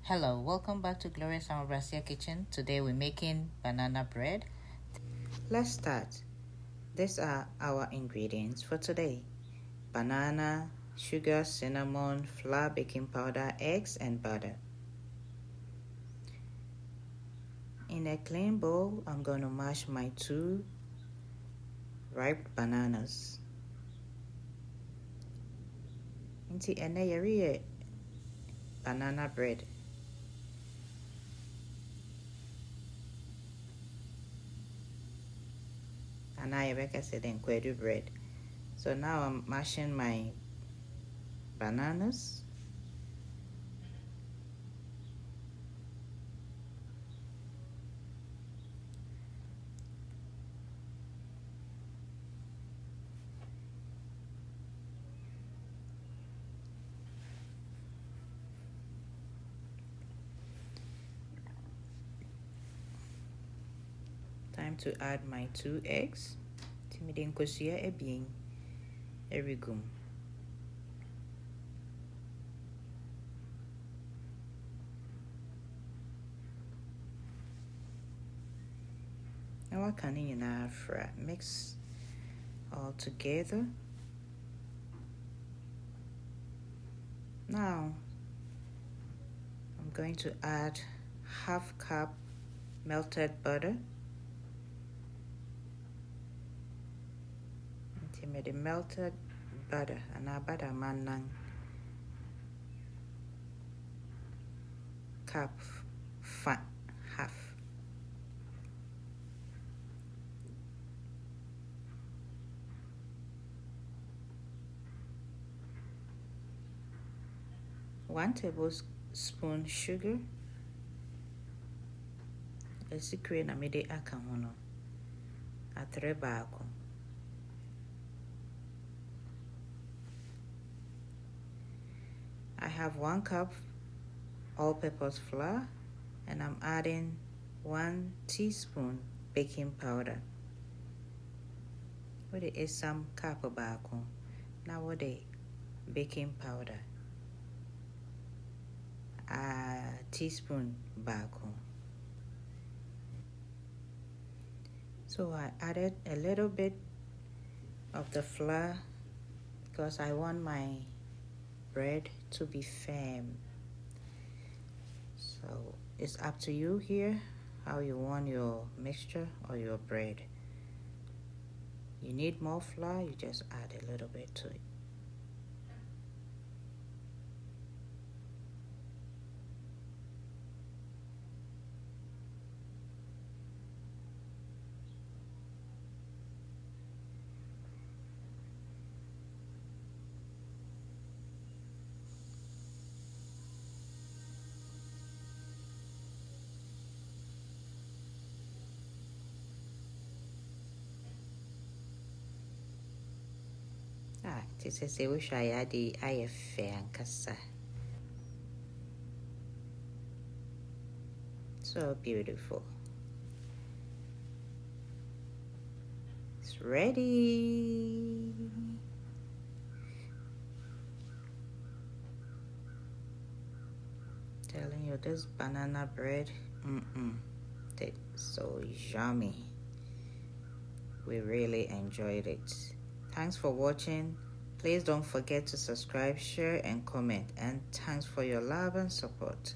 Hello, welcome back to Gloria's Brasia Kitchen. Today we're making banana bread. Let's start. These are our ingredients for today: banana, sugar, cinnamon, flour, baking powder, eggs, and butter. In a clean bowl, I'm going to mash my 2 ripe bananas. Nti ene yɛreyɛ banana bread. And I said then kwedu bread. So now I'm mashing my bananas. Time to add my 2 eggs. Timide nkosua ebien erigum. Now I can mix all together. Now I'm going to add 1/2 cup melted butter. The melted butter and our butter manang cup fat half. One tablespoon sugar. A secret na mede aka ho no. Atre baako. I have 1 cup all-purpose flour, and I'm adding 1 teaspoon baking powder. What is some cup baako? Now what is baking powder? A teaspoon baako. So I added a little bit of the flour because I want my bread to be firm. So it's up to you here how you want your mixture or your bread. You need more flour, you just add a little bit to it. This is a wish I had the IFA and Casa. So beautiful. It's ready. Telling you, this banana bread, it's so yummy. We really enjoyed it. Thanks for watching. Please don't forget to subscribe, share, and comment. And thanks for your love and support.